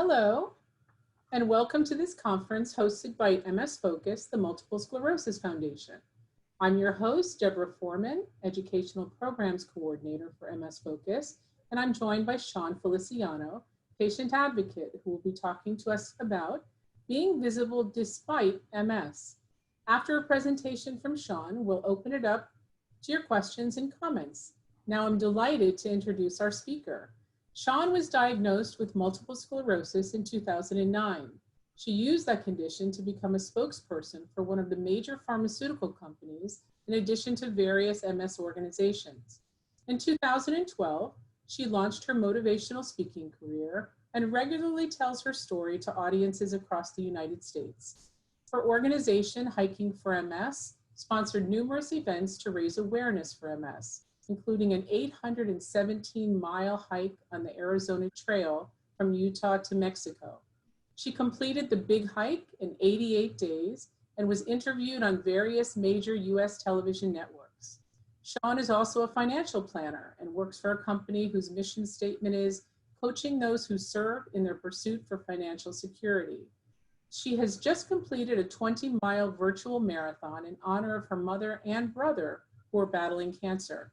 Hello, and welcome to this conference hosted by MS Focus, the Multiple Sclerosis Foundation. I'm your host, Deborah Foreman, Educational Programs Coordinator for MS Focus, and I'm joined by Shawn Feliciano, patient advocate, who will be talking to us about being visible despite MS. After a presentation from Shawn, we'll open it up to your questions and comments. Now I'm delighted to introduce our speaker. Shawn was diagnosed with multiple sclerosis in 2009. She used that condition to become a spokesperson for one of the major pharmaceutical companies, in addition to various MS organizations. In 2012, she launched her motivational speaking career and regularly tells her story to audiences across the United States. Her organization, Hiking for MS, sponsored numerous events to raise awareness for MS, including an 817-mile hike on the Arizona Trail from Utah to Mexico. She completed the big hike in 88 days and was interviewed on various major US television networks. Shawn is also a financial planner and works for a company whose mission statement is coaching those who serve in their pursuit for financial security. She has just completed a 20-mile virtual marathon in honor of her mother and brother who are battling cancer.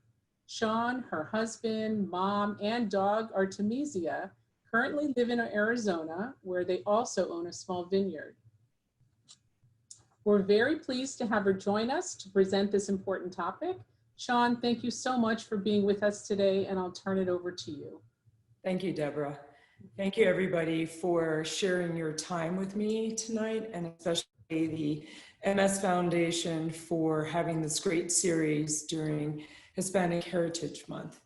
Shawn, her husband, mom, and dog, Artemisia, currently live in Arizona, where they also own a small vineyard. We're very pleased to have her join us to present this important topic. Shawn, thank you so much for being with us today, and I'll turn it over to you. Thank you, Deborah. Thank you, everybody, for sharing your time with me tonight, and especially the MS Foundation for having this great series during Hispanic Heritage Month.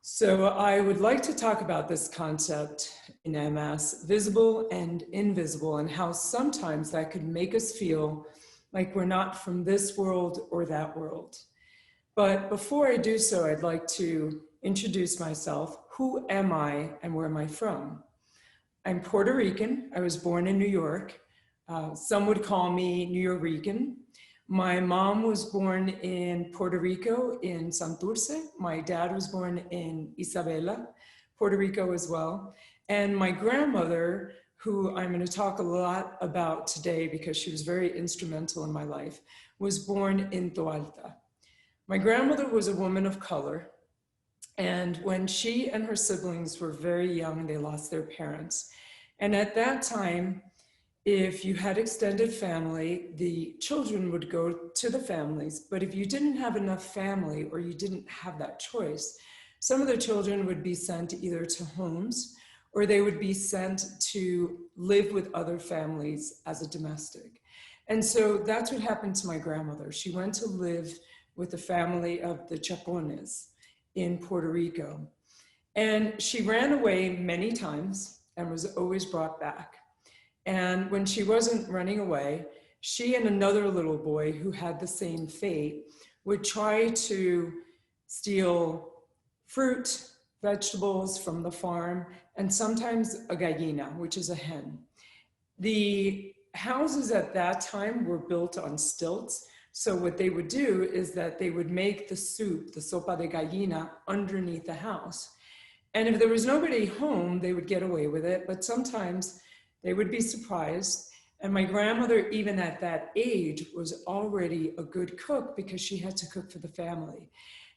So I would like to talk about this concept in MS, visible and invisible, and how sometimes that could make us feel like we're not from this world or that world. But before I do so, I'd like to introduce myself. Who am I and where am I from? I'm Puerto Rican. I was born in New York. Some would call me New Yorican. My mom was born in Puerto Rico in Santurce. My dad was born in Isabela, Puerto Rico as well. And my grandmother, who I'm going to talk a lot about today because she was very instrumental in my life, was born in Toalta. My grandmother was a woman of color. And when she and her siblings were very young, they lost their parents. And at that time, if you had extended family, the children would go to the families. But if you didn't have enough family or you didn't have that choice, some of the children would be sent either to homes or they would be sent to live with other families as a domestic. And so that's what happened to my grandmother. She went to live with the family of the Chacones in Puerto Rico. And she ran away many times and was always brought back. And when she wasn't running away, she and another little boy who had the same fate would try to steal fruit, vegetables from the farm, and sometimes a gallina, which is a hen. The houses at that time were built on stilts. So what they would do is that they would make the soup, the sopa de gallina, underneath the house. And if there was nobody home, they would get away with it. But sometimes they would be surprised. And my grandmother, even at that age, was already a good cook because she had to cook for the family.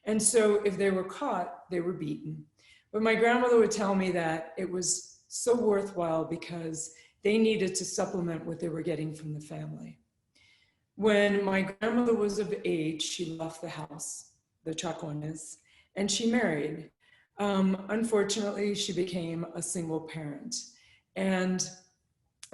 And so if they were caught, they were beaten. But my grandmother would tell me that it was so worthwhile because they needed to supplement what they were getting from the family. When my grandmother was of age, she left the house, the Chacones, and she married. Unfortunately, she became a single parent. And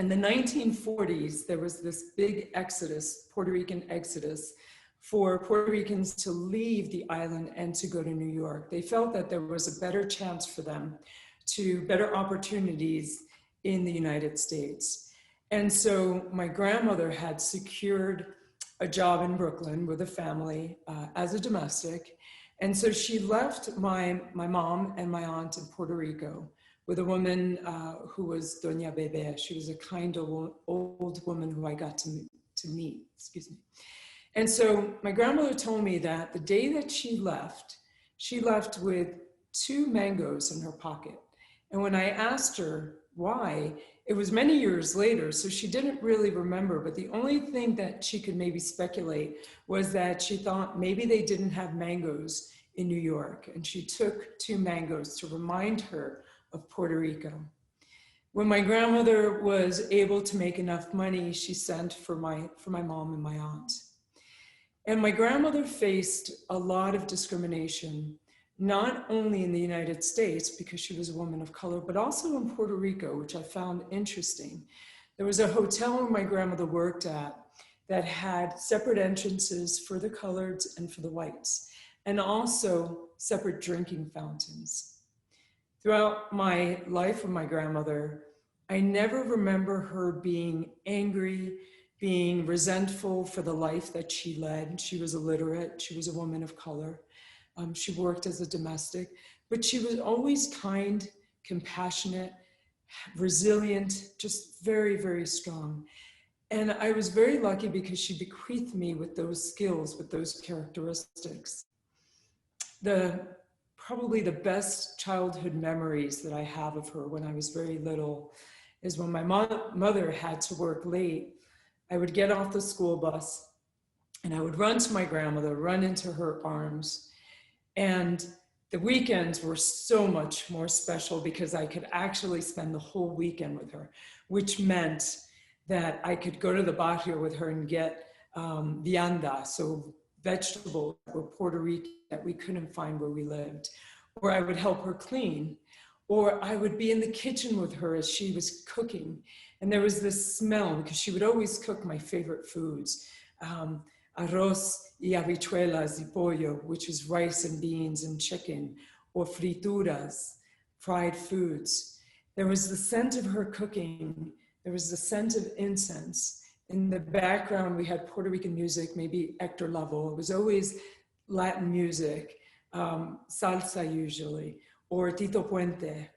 in the 1940s, there was this big exodus, Puerto Rican exodus, for Puerto Ricans to leave the island and to go to New York. They felt that there was a better chance for them to better opportunities in the United States. And so my grandmother had secured a job in Brooklyn with a family as a domestic. And so she left my mom and my aunt in Puerto Rico with a woman who was Doña Bebe. She was a kind of old woman who I got to meet, excuse me. And so my grandmother told me that the day that she left with 2 mangoes in her pocket. And when I asked her why, it was many years later, so she didn't really remember, but the only thing that she could maybe speculate was that she thought maybe they didn't have mangoes in New York, and she took 2 mangoes to remind her of Puerto Rico. When my grandmother was able to make enough money, she sent for my mom and my aunt. And my grandmother faced a lot of discrimination, not only in the United States because she was a woman of color, but also in Puerto Rico, which I found interesting. There was a hotel where my grandmother worked at that had separate entrances for the coloreds and for the whites, and also separate drinking fountains. Throughout my life with my grandmother, I never remember her being angry, being resentful for the life that she led. She was illiterate, she was a woman of color. She worked as a domestic, but she was always kind, compassionate, resilient, just very, very strong. And I was very lucky because she bequeathed me with those skills, with those characteristics. Probably the best childhood memories that I have of her when I was very little is when my mother had to work late. I would get off the school bus and I would run to my grandmother, run into her arms. And the weekends were so much more special because I could actually spend the whole weekend with her, which meant that I could go to the barrio with her and get vianda, so vegetables that were Puerto Rican that we couldn't find where we lived, or I would help her clean, or I would be in the kitchen with her as she was cooking. And there was this smell because she would always cook my favorite foods, arroz y habichuelas y pollo, which is rice and beans and chicken, or frituras, fried foods. There was the scent of her cooking. There was the scent of incense. In the background, we had Puerto Rican music, maybe Hector Lavoe. It was always Latin music, salsa usually, or Tito Puente.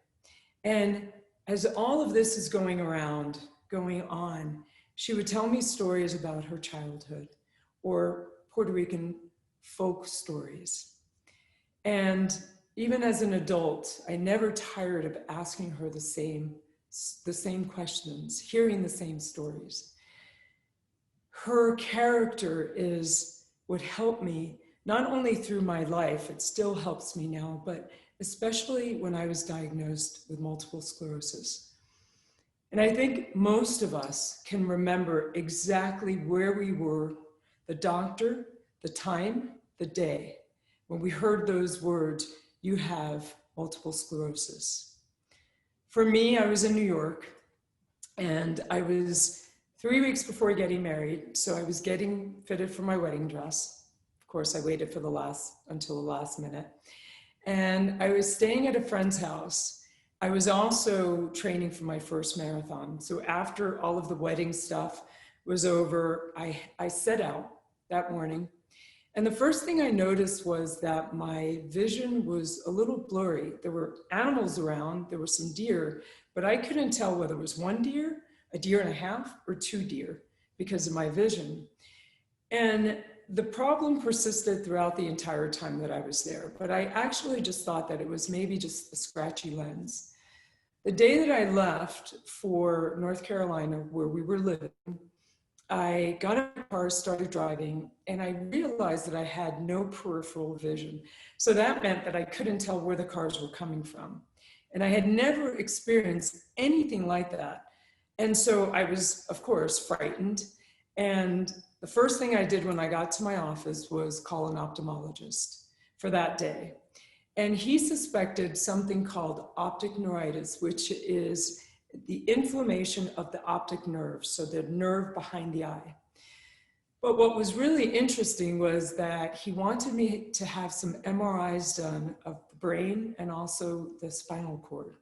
And as all of this is going on, she would tell me stories about her childhood or Puerto Rican folk stories. And even as an adult, I never tired of asking her the same questions, hearing the same stories. Her character is what helped me, not only through my life, it still helps me now, but especially when I was diagnosed with multiple sclerosis. And I think most of us can remember exactly where we were, the doctor, the time, the day, when we heard those words, "You have multiple sclerosis." For me, I was in New York, and I was 3 weeks before getting married, so I was getting fitted for my wedding dress. Of course, I waited for until the last minute. And I was staying at a friend's house. I was also training for my first marathon. So after all of the wedding stuff was over, I set out that morning. And the first thing I noticed was that my vision was a little blurry. There were animals around, there were some deer, but I couldn't tell whether it was 1 deer, a deer and a half, or 2 deer because of my vision. And the problem persisted throughout the entire time that I was there, but I actually just thought that it was maybe just a scratchy lens. The day that I left for North Carolina, where we were living, I got in my car, started driving, and I realized that I had no peripheral vision. So that meant that I couldn't tell where the cars were coming from. And I had never experienced anything like that. And so I was, of course, frightened. And the first thing I did when I got to my office was call an ophthalmologist for that day. And he suspected something called optic neuritis, which is the inflammation of the optic nerve, so the nerve behind the eye. But what was really interesting was that he wanted me to have some MRIs done of the brain and also the spinal cord.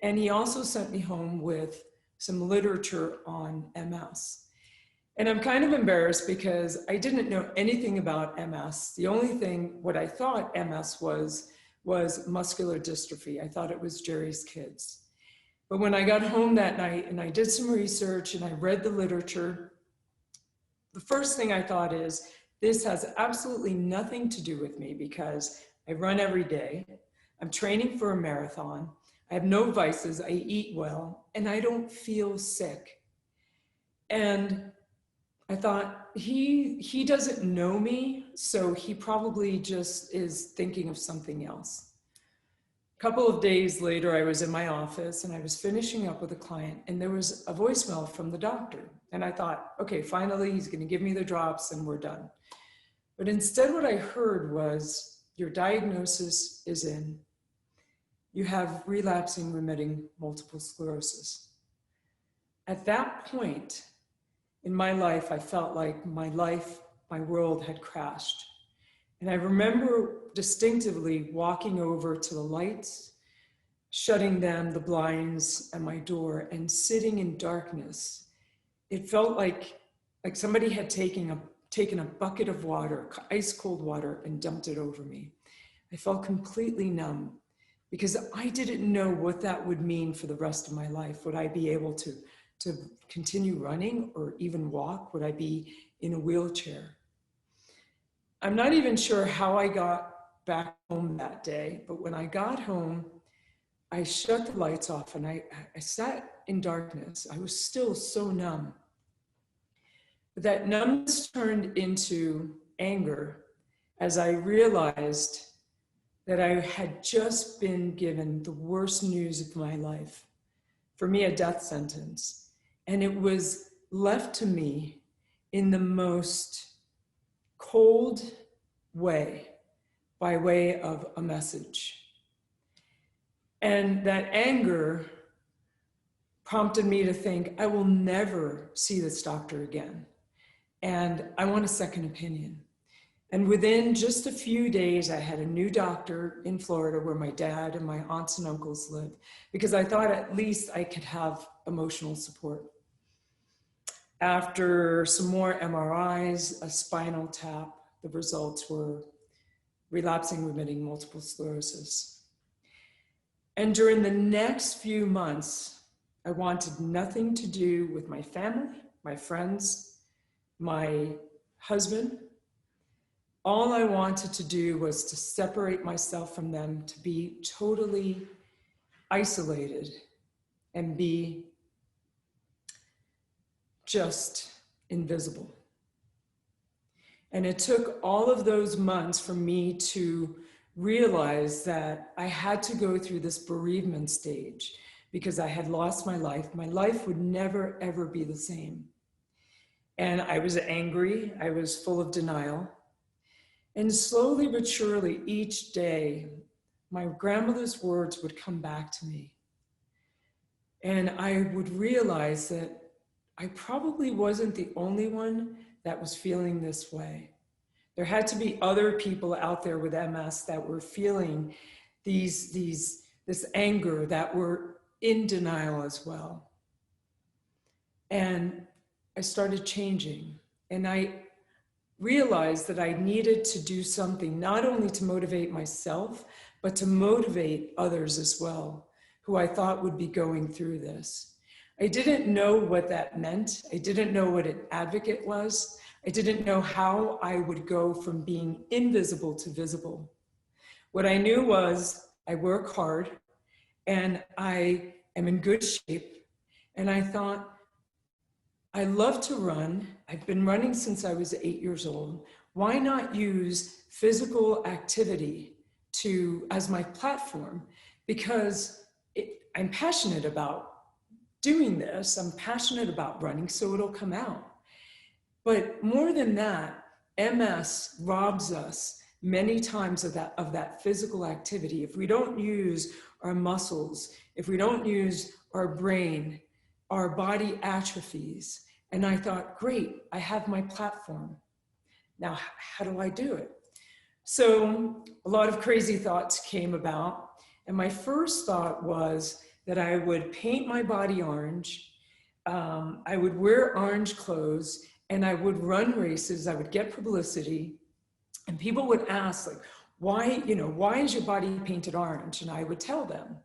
And he also sent me home with some literature on MS. And I'm kind of embarrassed because I didn't know anything about MS. The only thing, what I thought MS was muscular dystrophy. I thought it was Jerry's kids. But when I got home that night and I did some research and I read the literature, the first thing I thought is, this has absolutely nothing to do with me because I run every day. I'm training for a marathon. I I have no vices, I eat well, and I don't feel sick. And I thought, he doesn't know me, so he probably just is thinking of something else. A couple of days later, I was in my office and I was finishing up with a client, and there was a voicemail from the doctor. And I thought, okay, finally, he's going to give me the drops and we're done. But instead, what I heard was, your diagnosis is in. You have relapsing remitting multiple sclerosis. At that point in my life, I felt like my world had crashed. And I remember distinctively walking over to the lights, shutting down the blinds at my door, and sitting in darkness. It felt like somebody had taken a bucket of water, ice cold water, and dumped it over me. I felt completely numb because I didn't know what that would mean for the rest of my life. Would I be able to continue running or even walk? Would I be in a wheelchair? I'm not even sure how I got back home that day, but when I got home, I shut the lights off and I sat in darkness. I was still so numb. But that numbness turned into anger as I realized that I had just been given the worst news of my life. For me, a death sentence. And it was left to me in the most cold way, by way of a message. And that anger prompted me to think, I will never see this doctor again. And I want a second opinion. And within just a few days, I had a new doctor in Florida where my dad and my aunts and uncles live, because I thought at least I could have emotional support. After some more MRIs, a spinal tap, the results were relapsing remitting multiple sclerosis. And during the next few months, I wanted nothing to do with my family, my friends, my husband. All I wanted to do was to separate myself from them, to be totally isolated and be just invisible. And it took all of those months for me to realize that I had to go through this bereavement stage because I had lost my life. My life would never, ever be the same. And I was angry. I was full of denial. And slowly but surely, each day, my grandmother's words would come back to me. And I would realize that I probably wasn't the only one that was feeling this way. There had to be other people out there with MS that were feeling this anger, that were in denial as well. And I started changing, and I realized that I needed to do something, not only to motivate myself, but to motivate others as well, who I thought would be going through this. I didn't know what that meant. I didn't know what an advocate was. I didn't know how I would go from being invisible to visible. What I knew was I work hard and I am in good shape. And I thought, I love to run. I've been running since I was 8 years old. Why not use physical activity as my platform? Because I'm passionate about doing this. I'm passionate about running, so it'll come out. But more than that, MS robs us many times of that physical activity. If we don't use our muscles, if we don't use our brain, our body atrophies. And I thought, great, I have my platform. Now, how do I do it? So a lot of crazy thoughts came about. And my first thought was that I would paint my body orange. I would wear orange clothes, and I would run races. I would get publicity. And people would ask, like, why is your body painted orange? And I would tell them,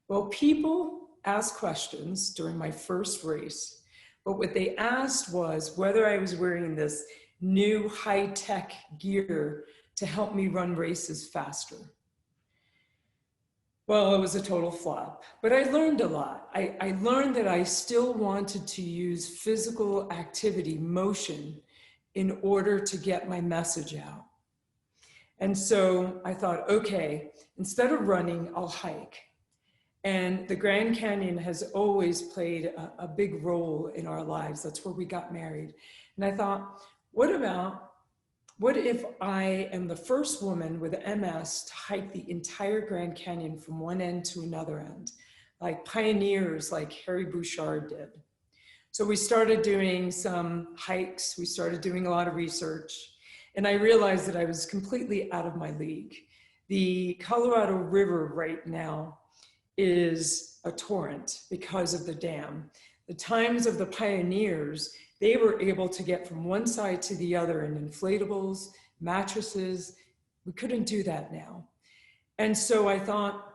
well, people asked questions during my first race, but what they asked was whether I was wearing this new high-tech gear to help me run races faster. Well, it was a total flop, but I learned a lot. I learned that I still wanted to use physical activity, motion, in order to get my message out. And so I thought, okay, instead of running, I'll hike. And the Grand Canyon has always played a big role in our lives. That's where we got married. And I thought, what if I am the first woman with MS to hike the entire Grand Canyon from one end to another end, like pioneers like Harry Bouchard did? So we started doing some hikes. We started doing a lot of research. And I realized that I was completely out of my league. The Colorado River right now is a torrent because of the dam. The times of the pioneers, they were able to get from one side to the other in inflatables, mattresses. We couldn't do that now. And so I thought,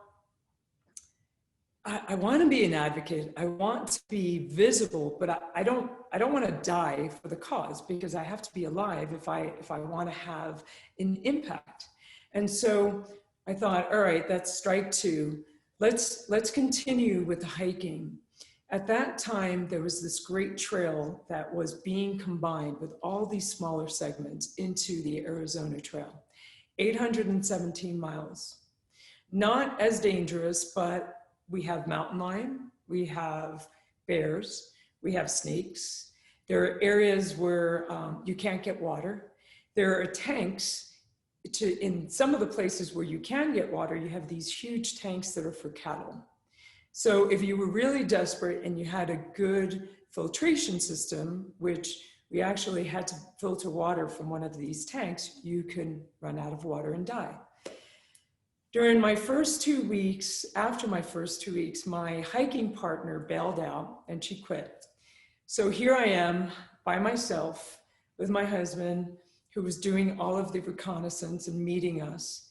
I want to be an advocate. I want to be visible, but I don't want to die for the cause, because I have to be alive if I want to have an impact. And so I thought, all right, that's strike two. Let's continue with the hiking. At that time, there was this great trail that was being combined with all these smaller segments into the Arizona Trail, 817 miles. Not as dangerous, but we have mountain lion, we have bears, we have snakes. There are areas where you can't get water. There are tanks in some of the places where you can get water, you have these huge tanks that are for cattle. So if you were really desperate and you had a good filtration system, which we actually had to filter water from one of these tanks, you can run out of water and die. During my first 2 weeks, after my first 2 weeks, my hiking partner bailed out and she quit. So here I am by myself with my husband, who was doing all of the reconnaissance and meeting us.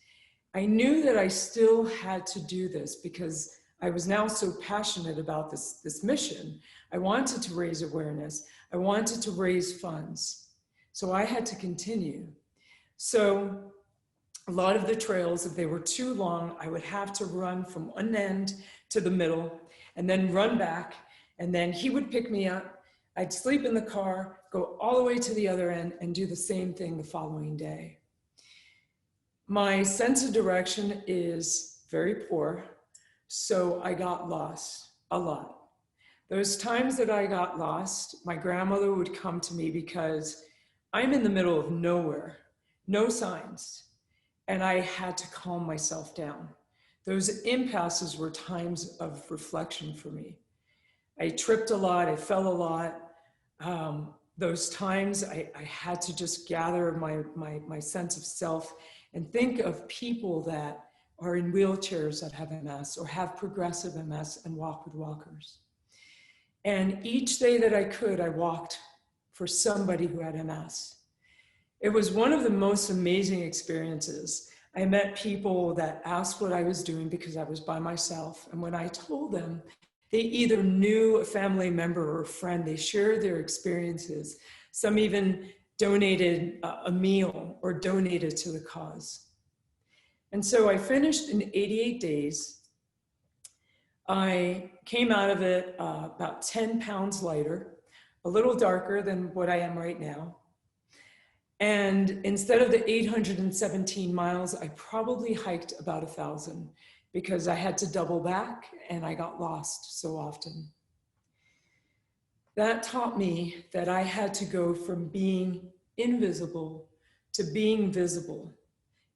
I knew that I still had to do this because I was now so passionate about this mission. I wanted to raise awareness. I wanted to raise funds. So I had to continue. So a lot of the trails, if they were too long, I would have to run from one end to the middle and then run back. And then he would pick me up. I'd sleep in the car, go all the way to the other end and do the same thing the following day. My sense of direction is very poor, so I got lost a lot. Those times that I got lost, my grandmother would come to me because I'm in the middle of nowhere, no signs. And I had to calm myself down. Those impasses were times of reflection for me. I tripped a lot, I fell a lot. Those times I had to just gather my sense of self and think of people that are in wheelchairs that have MS or have progressive MS and walk with walkers. And each day that I could, I walked for somebody who had MS. It was one of the most amazing experiences. I met people that asked what I was doing because I was by myself. And when I told them, they either knew a family member or a friend, they shared their experiences. Some even donated a meal or donated to the cause. And so I finished in 88 days. I came out of it about 10 pounds lighter, a little darker than what I am right now. And instead of the 817 miles, I probably hiked about 1,000 because I had to double back and I got lost so often. That taught me that I had to go from being invisible to being visible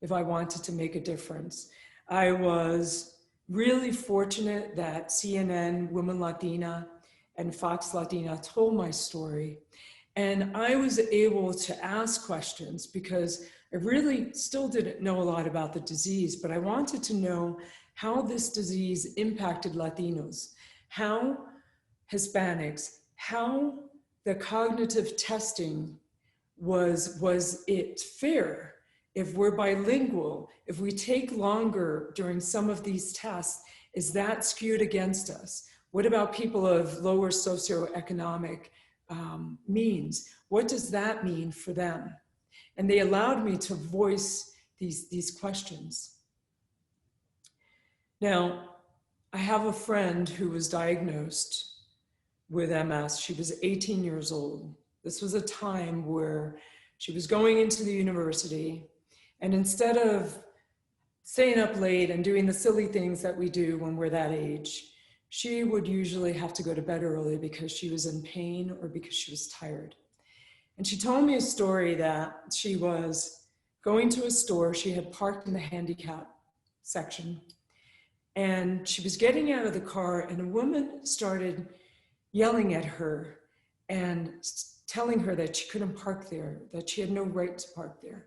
if I wanted to make a difference. I was really fortunate that CNN, Women Latina, and Fox Latina told my story. And I was able to ask questions because I really still didn't know a lot about the disease, but I wanted to know how this disease impacted Latinos, how Hispanics, how the cognitive testing was it fair? If we're bilingual, if we take longer during some of these tests, is that skewed against us? What about people of lower socioeconomic means? What does that mean for them? And they allowed me to voice these questions. Now, I have a friend who was diagnosed with MS. She was 18 years old. This was a time where she was going into the university, and instead of staying up late and doing the silly things that we do when we're that age, she would usually have to go to bed early because she was in pain or because she was tired. And she told me a story that she was going to a store. She had parked in the handicap section, and she was getting out of the car, and a woman started yelling at her and telling her that she couldn't park there, that she had no right to park there.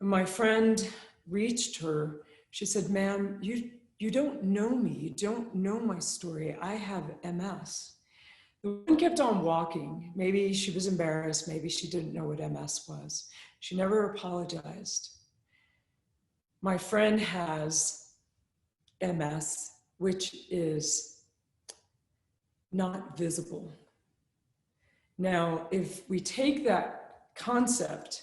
And my friend reached her. She said, "Ma'am, you don't know me. You don't know my story. I have MS." The woman kept on walking. Maybe she was embarrassed. Maybe she didn't know what MS was. She never apologized. My friend has MS, which is not visible. Now, if we take that concept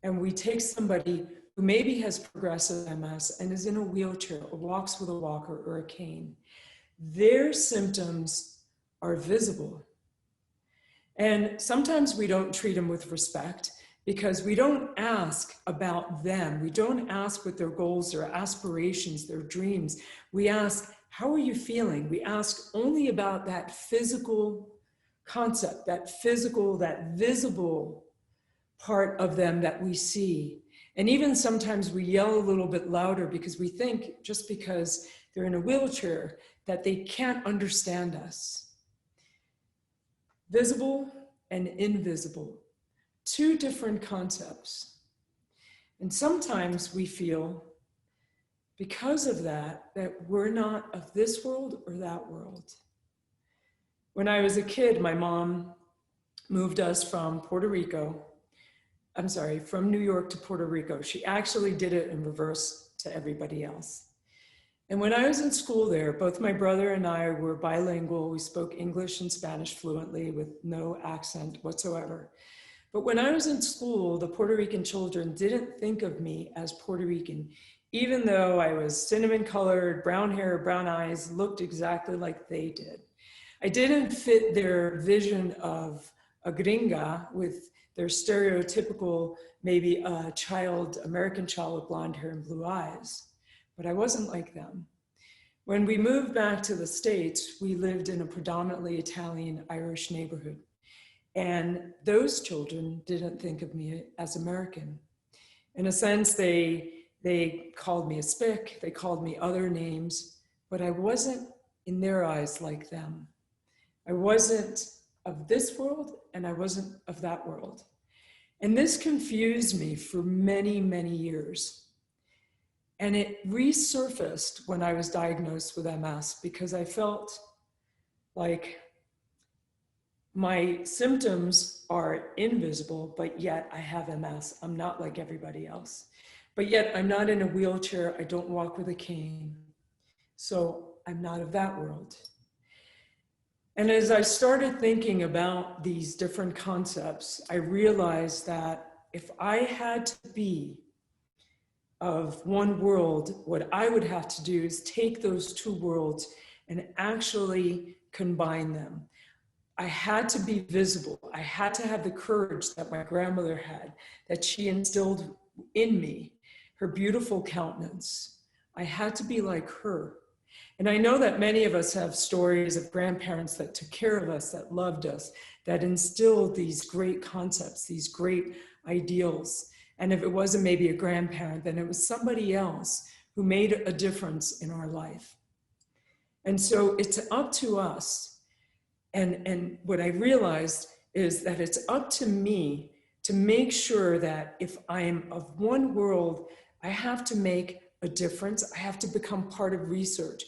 and we take somebody who maybe has progressive MS and is in a wheelchair or walks with a walker or a cane, their symptoms are visible. And sometimes we don't treat them with respect because we don't ask about them. We don't ask what their goals, their aspirations, their dreams. We ask, how are you feeling? We ask only about that physical concept, that physical, that visible part of them that we see. And even sometimes we yell a little bit louder because we think just because they're in a wheelchair that they can't understand us. Visible and invisible, two different concepts. And sometimes we feel, because of that, that we're not of this world or that world. When I was a kid, my mom moved us from New York to Puerto Rico. She actually did it in reverse to everybody else. And when I was in school there, both my brother and I were bilingual. We spoke English and Spanish fluently with no accent whatsoever. But when I was in school, the Puerto Rican children didn't think of me as Puerto Rican, even though I was cinnamon colored, brown hair, brown eyes, looked exactly like they did. I didn't fit their vision of a gringa with their stereotypical, maybe American child with blonde hair and blue eyes. But I wasn't like them. When we moved back to the States, we lived in a predominantly Italian Irish neighborhood. And those children didn't think of me as American. In a sense, they called me a spick, they called me other names, but I wasn't in their eyes like them. I wasn't of this world and I wasn't of that world. And this confused me for many, many years. And it resurfaced when I was diagnosed with MS because I felt like my symptoms are invisible, but yet I have MS. I'm not like everybody else. But yet I'm not in a wheelchair. I don't walk with a cane. So I'm not of that world. And as I started thinking about these different concepts, I realized that if I had to be of one world, what I would have to do is take those two worlds and actually combine them. I had to be visible. I had to have the courage that my grandmother had, that she instilled in me, her beautiful countenance. I had to be like her. And I know that many of us have stories of grandparents that took care of us, that loved us, that instilled these great concepts, these great ideals. And if it wasn't maybe a grandparent, then it was somebody else who made a difference in our life. And so it's up to us. And what I realized is that it's up to me to make sure that if I am of one world, I have to make a difference. I have to become part of research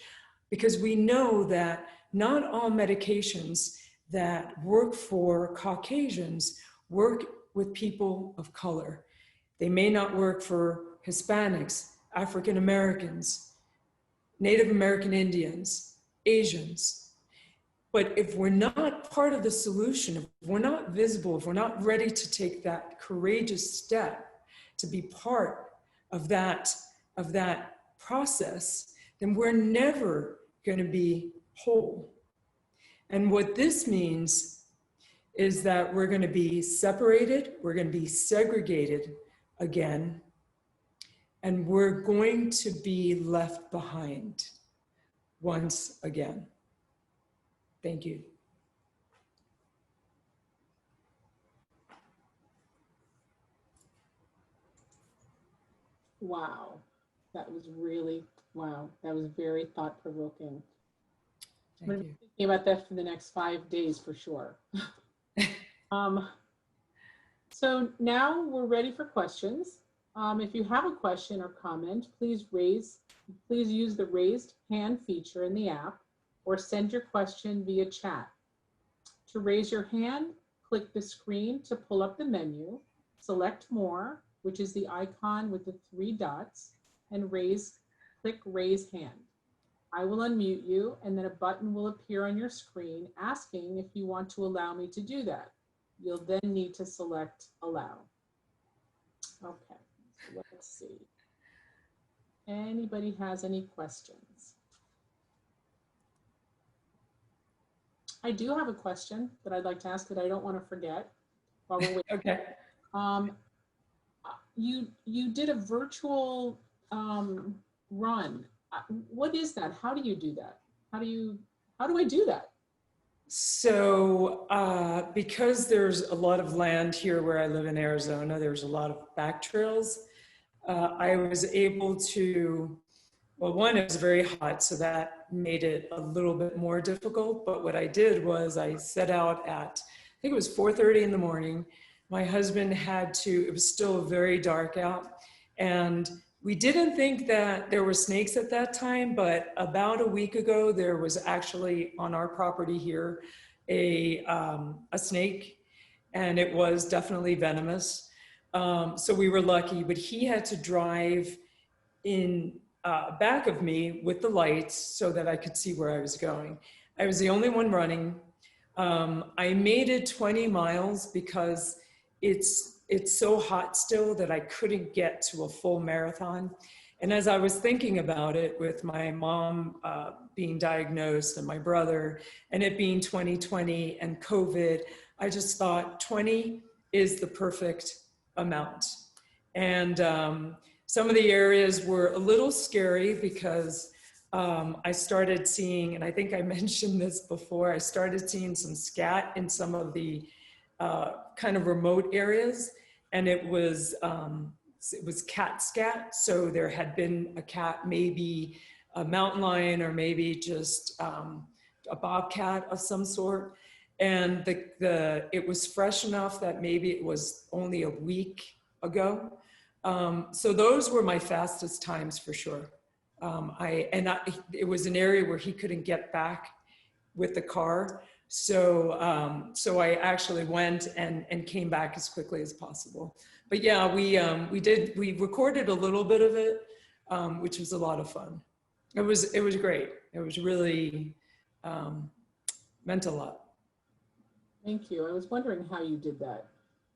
because we know that not all medications that work for Caucasians work with people of color. They may not work for Hispanics, African Americans, Native American Indians, Asians. But if we're not part of the solution, if we're not visible, if we're not ready to take that courageous step to be part of that process, then we're never going to be whole. And what this means is that we're going to be separated, we're going to be segregated again, and we're going to be left behind once again. Thank you. Wow, that was really, wow, that was very thought-provoking. I'm going to be thinking about that for the next 5 days for sure. So now we're ready for questions. If you have a question or comment, please use the raised hand feature in the app or send your question via chat. To raise your hand, click the screen to pull up the menu, select More, which is the icon with the 3 dots, and click Raise Hand. I will unmute you, and then a button will appear on your screen asking if you want to allow me to do that. You'll then need to select Allow. Okay, so let's see. Anybody has any questions? I do have a question that I'd like to ask that I don't want to forget while we're waiting. Okay. You did a virtual run. What is that? How do you do that? How do I do that? So because there's a lot of land here where I live in Arizona, there's a lot of back trails. I was able to, well, one, it was very hot, so that made it a little bit more difficult. But what I did was I set out at, I think it was 4:30 in the morning. My husband it was still very dark out. And we didn't think that there were snakes at that time, but about a week ago, there was actually on our property here a snake, and it was definitely venomous. So we were lucky, but he had to drive in back of me with the lights so that I could see where I was going. I was the only one running. I made it 20 miles because it's so hot still that I couldn't get to a full marathon. And as I was thinking about it, with my mom being diagnosed and my brother, and it being 2020 and COVID, I just thought 20 is the perfect amount. And some of the areas were a little scary because I started seeing, and I think I mentioned this before, I started seeing some scat in some of the kind of remote areas, and it was cat scat. So there had been a cat, maybe a mountain lion, or maybe just a bobcat of some sort. And it was fresh enough that maybe it was only a week ago. So those were my fastest times for sure. It was an area where he couldn't get back with the car. So I actually went and came back as quickly as possible. But yeah, we recorded a little bit of it, which was a lot of fun. It was great. It was really meant a lot. Thank you. I was wondering how you did that.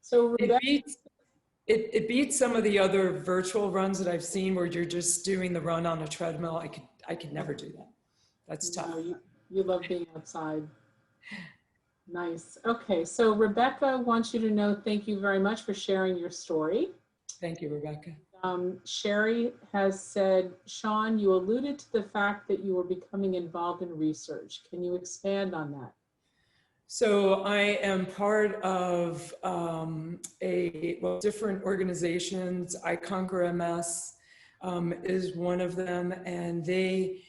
So it beats some of the other virtual runs that I've seen where you're just doing the run on a treadmill. I could never do that. That's tough. You love being outside. Nice. Okay, so Rebecca wants you to know, thank you very much for sharing your story. Thank you, Rebecca. Sherry has said, Shawn, you alluded to the fact that you were becoming involved in research. Can you expand on that? So I am part of different organizations. I Conquer MS is one of them, and they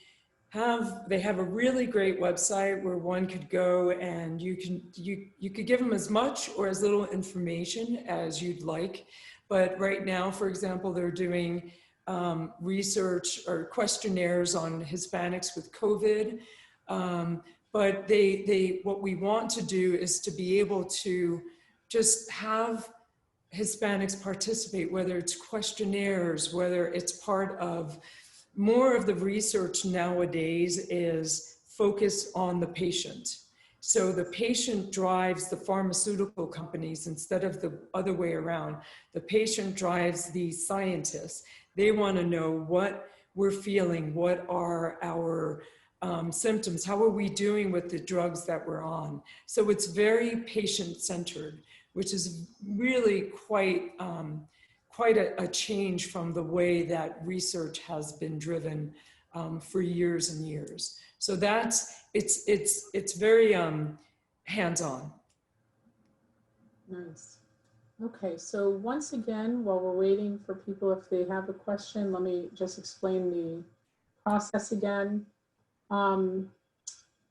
have a really great website where one could go and you could give them as much or as little information as you'd like. But right now, for example, they're doing research or questionnaires on Hispanics with COVID. But what we want to do is to be able to just have Hispanics participate, whether it's questionnaires, whether it's part of more of the research nowadays is focused on the patient. So the patient drives the pharmaceutical companies instead of the other way around. The patient drives the scientists. They want to know we're feeling, what are our symptoms, how are we doing with the drugs that we're on. So it's very patient-centered, which is really quite a change from the way that research has been driven for years and years. So it's very hands-on. Nice. Okay, so once again, while we're waiting for people, if they have a question, let me just explain the process again.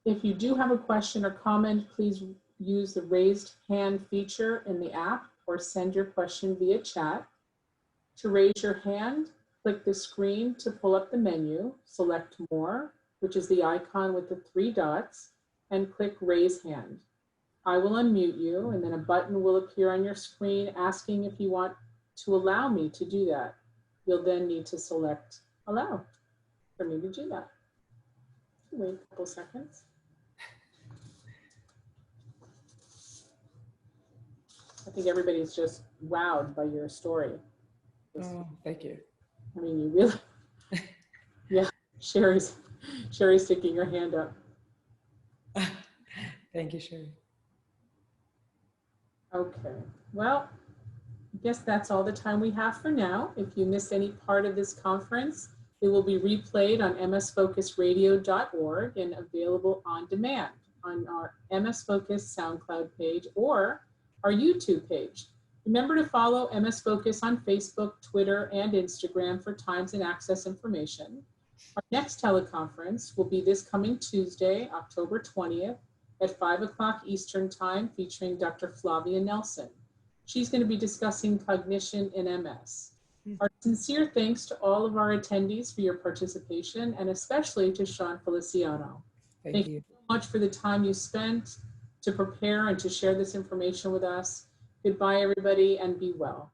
If you do have a question or comment, please use the raised hand feature in the app or send your question via chat. To raise your hand, click the screen to pull up the menu, select More, which is the icon with the 3 dots, and click Raise Hand. I will unmute you, and then a button will appear on your screen asking if you want to allow me to do that. You'll then need to select Allow for me to do that. Wait a couple seconds. I think everybody's just wowed by your story. Oh, thank you. I mean, you really, yeah, Sherry's sticking her hand up. Thank you, Sherry. Okay, well, I guess that's all the time we have for now. If you missed any part of this conference, it will be replayed on msfocusradio.org and available on demand on our MS Focus SoundCloud page or our YouTube page. Remember to follow MS Focus on Facebook, Twitter, and Instagram for times and access information. Our next teleconference will be this coming Tuesday, October 20th at 5 o'clock Eastern Time, featuring Dr. Flavia Nelson. She's going to be discussing cognition in MS. Our sincere thanks to all of our attendees for your participation, and especially to Shawn Feliciano. Thank you so much for the time you spent to prepare and to share this information with us. Goodbye, everybody, and be well.